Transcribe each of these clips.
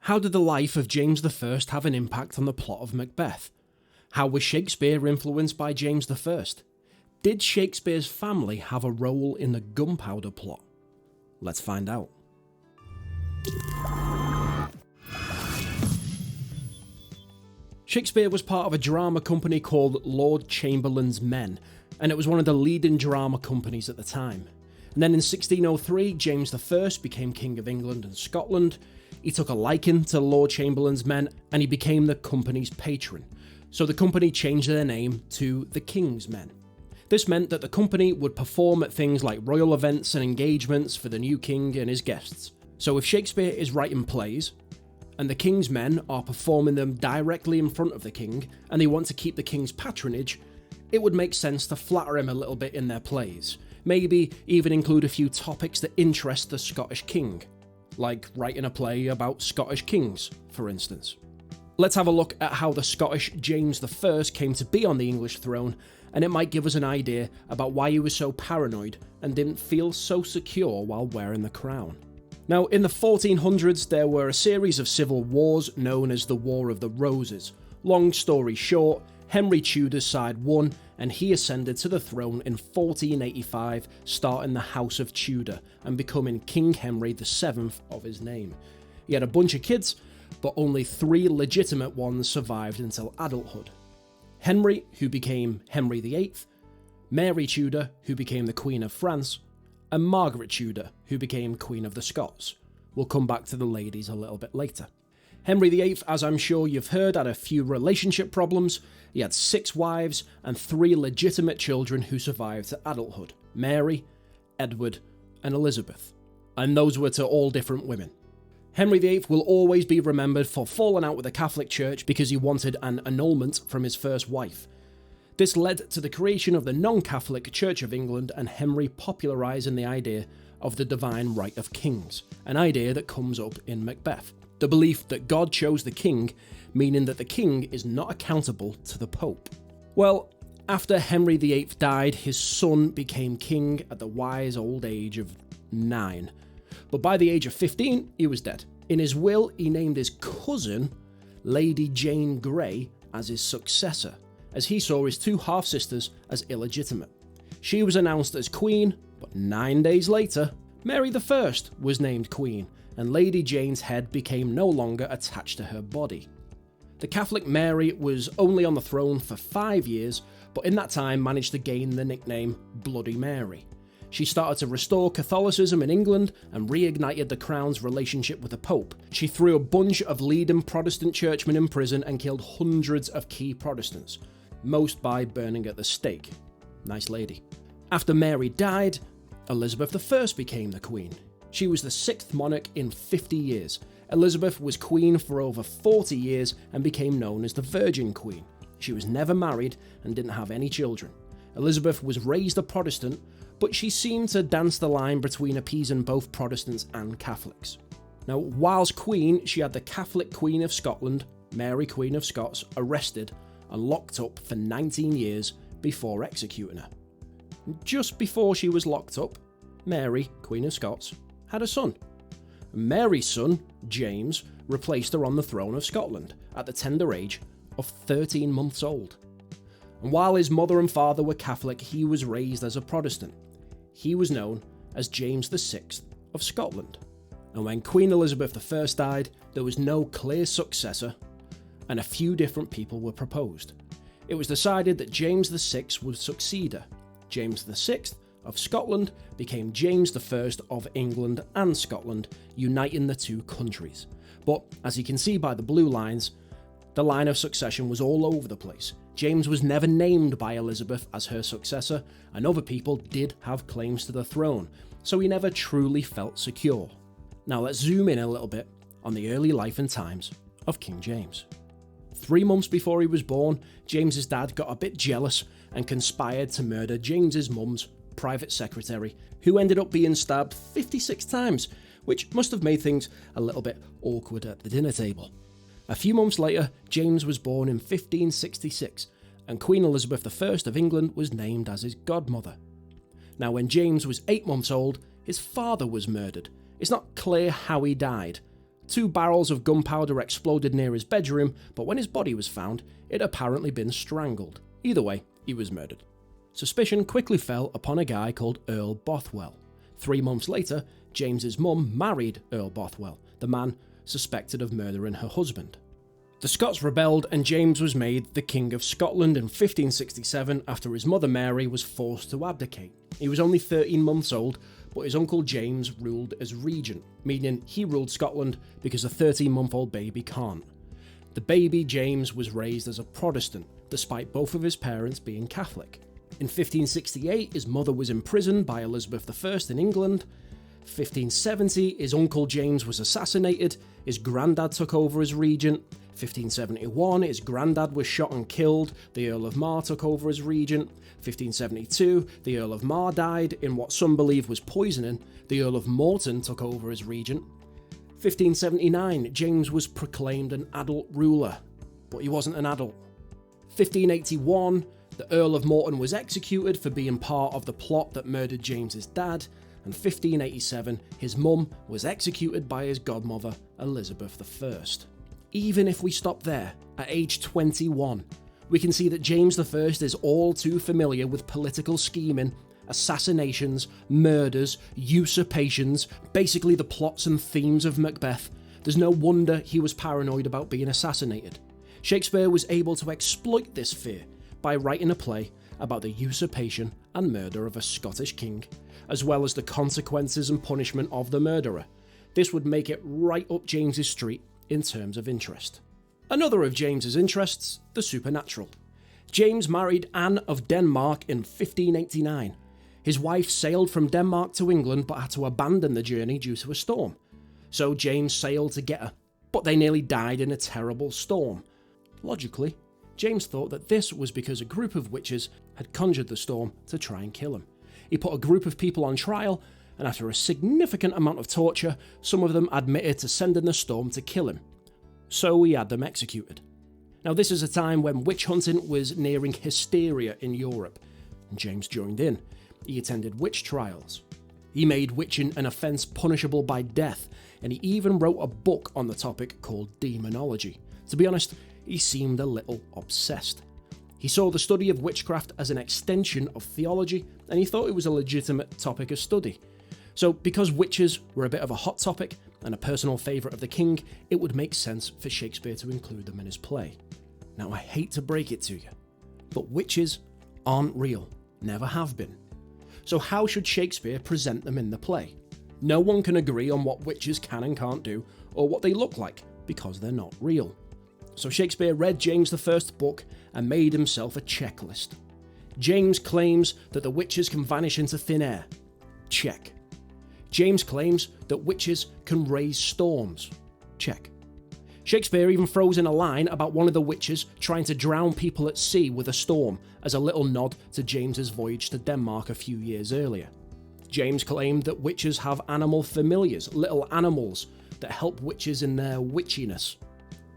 How did the life of James I have an impact on the plot of Macbeth? How was Shakespeare influenced by James I? Did Shakespeare's family have a role in the Gunpowder Plot? Let's find out. Shakespeare was part of a drama company called Lord Chamberlain's Men, and it was one of the leading drama companies at the time. And then in 1603, James I became King of England and Scotland. He took a liking to Lord Chamberlain's Men, and he became the company's patron. So the company changed their name to the King's Men. This meant that the company would perform at things like royal events and engagements for the new king and his guests. So if Shakespeare is writing plays, and the King's Men are performing them directly in front of the king, and they want to keep the king's patronage, it would make sense to flatter him a little bit in their plays. Maybe even include a few topics that interest the Scottish king, like writing a play about Scottish kings, for instance. Let's have a look at how the Scottish James I came to be on the English throne, and it might give us an idea about why he was so paranoid and didn't feel so secure while wearing the crown. Now, in the 1400s, there were a series of civil wars known as the War of the Roses. Long story short, Henry Tudor's side won, and he ascended to the throne in 1485, starting the House of Tudor and becoming King Henry VII of his name. He had a bunch of kids, but only 3 legitimate ones survived until adulthood. Henry, who became Henry VIII, Mary Tudor, who became the Queen of France, and Margaret Tudor, who became Queen of the Scots. We'll come back to the ladies a little bit later. Henry VIII, as I'm sure you've heard, had a few relationship problems. He had 6 wives and 3 legitimate children who survived to adulthood: Mary, Edward, and Elizabeth. And those were to all different women. Henry VIII will always be remembered for falling out with the Catholic Church because he wanted an annulment from his first wife. This led to the creation of the non-Catholic Church of England and Henry popularising the idea of the divine right of kings, an idea that comes up in Macbeth. The belief that God chose the king, meaning that the king is not accountable to the Pope. Well, after Henry VIII died, his son became king at the wise old age of 9. But by the age of 15, he was dead. In his will, he named his cousin, Lady Jane Grey, as his successor, as he saw his 2 half-sisters as illegitimate. She was announced as queen, but 9 days later, Mary I was named queen, and Lady Jane's head became no longer attached to her body. The Catholic Mary was only on the throne for 5 years, but in that time managed to gain the nickname Bloody Mary. She started to restore Catholicism in England and reignited the crown's relationship with the Pope. She threw a bunch of leading Protestant churchmen in prison and killed hundreds of key Protestants, most by burning at the stake. Nice lady. After Mary died, Elizabeth I became the queen. She was the 6th monarch in 50 years. Elizabeth was queen for over 40 years and became known as the Virgin Queen. She was never married and didn't have any children. Elizabeth was raised a Protestant, but she seemed to dance the line between appeasing both Protestants and Catholics. Now, whilst queen, she had the Catholic Queen of Scotland, Mary Queen of Scots, arrested and locked up for 19 years before executing her. Just before she was locked up, Mary, Queen of Scots, had a son. Mary's son, James, replaced her on the throne of Scotland at the tender age of 13 months old. And while his mother and father were Catholic, he was raised as a Protestant. He was known as James VI of Scotland. And when Queen Elizabeth I died, there was no clear successor, and a few different people were proposed. It was decided that James VI would succeed her. James VI of Scotland became James I of England and Scotland, uniting the 2 countries. But as you can see by the blue lines, the line of succession was all over the place. James was never named by Elizabeth as her successor, and other people did have claims to the throne, so he never truly felt secure. Now let's zoom in a little bit on the early life and times of King James. 3 months before he was born, James's dad got a bit jealous and conspired to murder James's mum's private secretary, who ended up being stabbed 56 times, which must have made things a little bit awkward at the dinner table. A few months later, James was born in 1566, and Queen Elizabeth I of England was named as his godmother. Now, when James was 8 months old, his father was murdered. It's not clear how he died. 2 barrels of gunpowder exploded near his bedroom, but when his body was found, it had apparently been strangled. Either way, he was murdered. Suspicion quickly fell upon a guy called Earl Bothwell. 3 months later, James's mum married Earl Bothwell, the man suspected of murdering her husband. The Scots rebelled and James was made the King of Scotland in 1567 after his mother Mary was forced to abdicate. He was only 13 months old, but his uncle James ruled as regent, meaning he ruled Scotland because a 13-month-old baby can't. The baby James was raised as a Protestant, despite both of his parents being Catholic. In 1568, his mother was imprisoned by Elizabeth I in England. 1570, his uncle James was assassinated, his granddad took over as regent. 1571, his granddad was shot and killed, the Earl of Mar took over as regent. 1572, the Earl of Mar died in what some believe was poisoning, the Earl of Morton took over as regent. 1579, James was proclaimed an adult ruler, but he wasn't an adult. 1581, the Earl of Morton was executed for being part of the plot that murdered James's dad, and 1587, his mum was executed by his godmother, Elizabeth I. Even if we stop there, at age 21, we can see that James I is all too familiar with political scheming, assassinations, murders, usurpations, basically the plots and themes of Macbeth. There's no wonder he was paranoid about being assassinated. Shakespeare was able to exploit this fear by writing a play about the usurpation and murder of a Scottish king, as well as the consequences and punishment of the murderer. This would make it right up James's street in terms of interest. Another of James's interests, the supernatural. James married Anne of Denmark in 1589. His wife sailed from Denmark to England but had to abandon the journey due to a storm. So James sailed to get her, but they nearly died in a terrible storm. Logically, James thought that this was because a group of witches had conjured the storm to try and kill him. He put a group of people on trial, and after a significant amount of torture, some of them admitted to sending the storm to kill him. So he had them executed. Now this is a time when witch hunting was nearing hysteria in Europe, and James joined in. He attended witch trials. He made witching an offence punishable by death, and he even wrote a book on the topic called Demonology. To be honest, he seemed a little obsessed. He saw the study of witchcraft as an extension of theology, and he thought it was a legitimate topic of study. So because witches were a bit of a hot topic and a personal favourite of the king, it would make sense for Shakespeare to include them in his play. Now I hate to break it to you, but witches aren't real, never have been. So how should Shakespeare present them in the play? No one can agree on what witches can and can't do, or what they look like, because they're not real. So Shakespeare read James I's book and made himself a checklist. James claims that the witches can vanish into thin air. Check. James claims that witches can raise storms. Check. Shakespeare even throws in a line about one of the witches trying to drown people at sea with a storm as a little nod to James's voyage to Denmark a few years earlier. James claimed that witches have animal familiars, little animals, that help witches in their witchiness.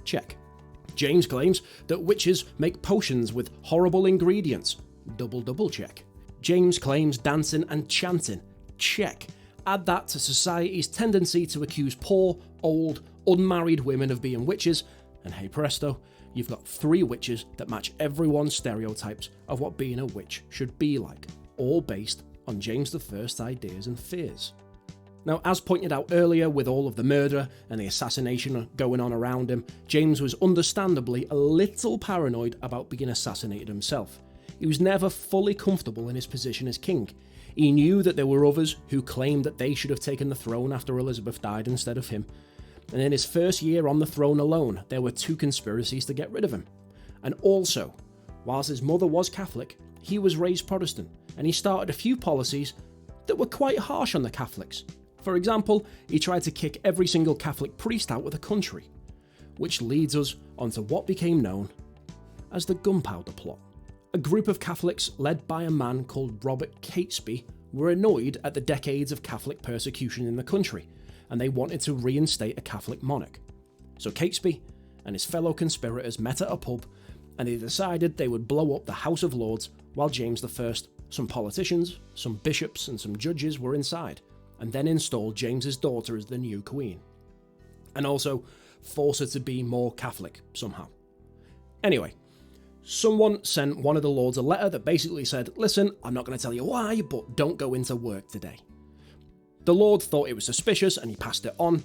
Check. James claims that witches make potions with horrible ingredients. Double check. James claims dancing and chanting. Check. Add that to society's tendency to accuse poor, old, unmarried women of being witches, and hey presto, you've got 3 witches that match everyone's stereotypes of what being a witch should be like, all based on James I's ideas and fears. Now, as pointed out earlier, with all of the murder and the assassination going on around him, James was understandably a little paranoid about being assassinated himself. He was never fully comfortable in his position as king. He knew that there were others who claimed that they should have taken the throne after Elizabeth died instead of him. And in his first year on the throne alone, there were 2 conspiracies to get rid of him. And also, whilst his mother was Catholic, he was raised Protestant, and he started a few policies that were quite harsh on the Catholics. For example, he tried to kick every single Catholic priest out of the country, which leads us onto what became known as the Gunpowder Plot. A group of Catholics led by a man called Robert Catesby were annoyed at the decades of Catholic persecution in the country, and they wanted to reinstate a Catholic monarch. So Catesby and his fellow conspirators met at a pub, and they decided they would blow up the House of Lords while James I, some politicians, some bishops and some judges were inside, and then installed James's daughter as the new queen. and also force her to be more Catholic somehow. Anyway, someone sent one of the lords a letter that basically said, listen, I'm not going to tell you why, but don't go into work today. The lord thought it was suspicious and he passed it on.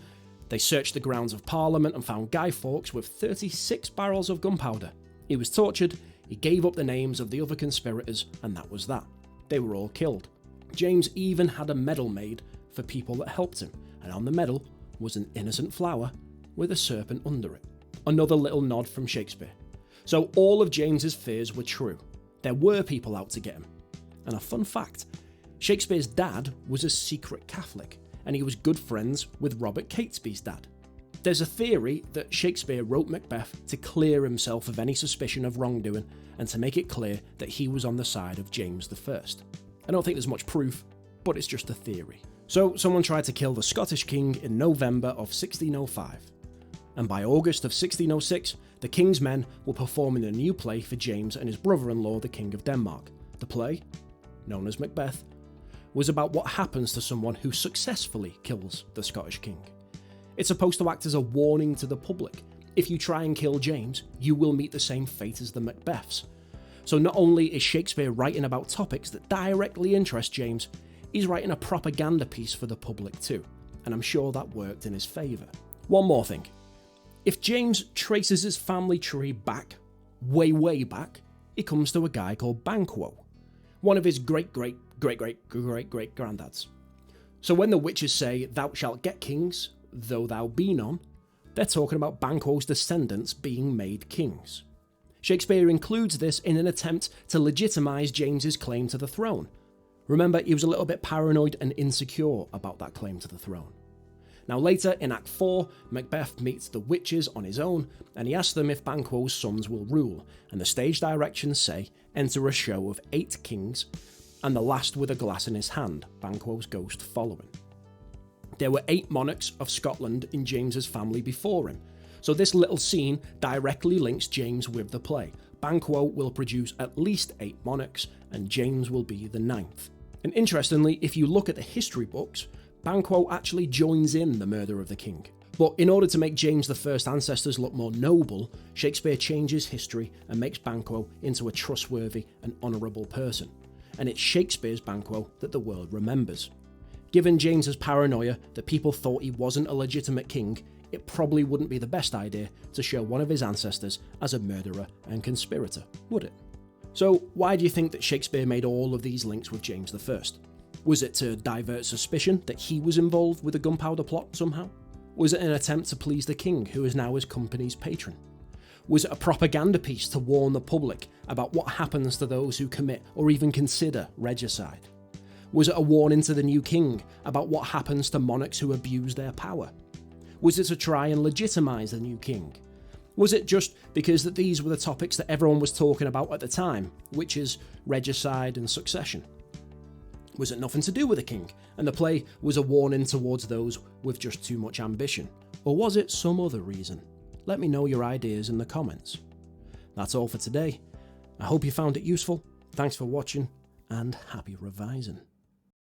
They searched the grounds of Parliament and found Guy Fawkes with 36 barrels of gunpowder. He was tortured, he gave up the names of the other conspirators, and that was that. They were all killed. James even had a medal made for people that helped him, and on the medal was an innocent flower with a serpent under it. Another little nod from Shakespeare. So all of James's fears were true. There were people out to get him. And a fun fact, Shakespeare's dad was a secret Catholic, and he was good friends with Robert Catesby's dad. There's a theory that Shakespeare wrote Macbeth to clear himself of any suspicion of wrongdoing and to make it clear that he was on the side of James I. I don't think there's much proof, but it's just a theory. So someone tried to kill the Scottish king in November of 1605. And by August of 1606, the king's men were performing a new play for James and his brother-in-law, the King of Denmark. The play, known as Macbeth, was about what happens to someone who successfully kills the Scottish king. It's supposed to act as a warning to the public. If you try and kill James, you will meet the same fate as the Macbeths. So not only is Shakespeare writing about topics that directly interest James, he's writing a propaganda piece for the public too, and I'm sure that worked in his favour. One more thing. If James traces his family tree back, way back, he comes to a guy called Banquo, one of his great-great-great-great-great-granddads. So when the witches say, "Thou shalt get kings, though thou be none," they're talking about Banquo's descendants being made kings. Shakespeare includes this in an attempt to legitimise James's claim to the throne. Remember, he was a little bit paranoid and insecure about that claim to the throne. Now later, in Act 4, Macbeth meets the witches on his own, and he asks them if Banquo's sons will rule, and the stage directions say, enter a show of 8 kings, and the last with a glass in his hand, Banquo's ghost following. There were 8 monarchs of Scotland in James's family before him, so this little scene directly links James with the play. Banquo will produce at least 8 monarchs, and James will be the 9th. And interestingly, if you look at the history books, Banquo actually joins in the murder of the king. But in order to make James I's ancestors look more noble, Shakespeare changes history and makes Banquo into a trustworthy and honourable person. And it's Shakespeare's Banquo that the world remembers. Given James's paranoia that people thought he wasn't a legitimate king, it probably wouldn't be the best idea to show one of his ancestors as a murderer and conspirator, would it? So why do you think that Shakespeare made all of these links with James I? Was it to divert suspicion that he was involved with the Gunpowder Plot somehow? Was it an attempt to please the king, who is now his company's patron? Was it a propaganda piece to warn the public about what happens to those who commit or even consider regicide? Was it a warning to the new king about what happens to monarchs who abuse their power? Was it to try and legitimise the new king? Was it just because that these were the topics that everyone was talking about at the time, which is regicide and succession? Was it nothing to do with the king, and the play was a warning towards those with just too much ambition? Or was it some other reason? Let me know your ideas in the comments. That's all for today. I hope you found it useful. Thanks for watching, and happy revising.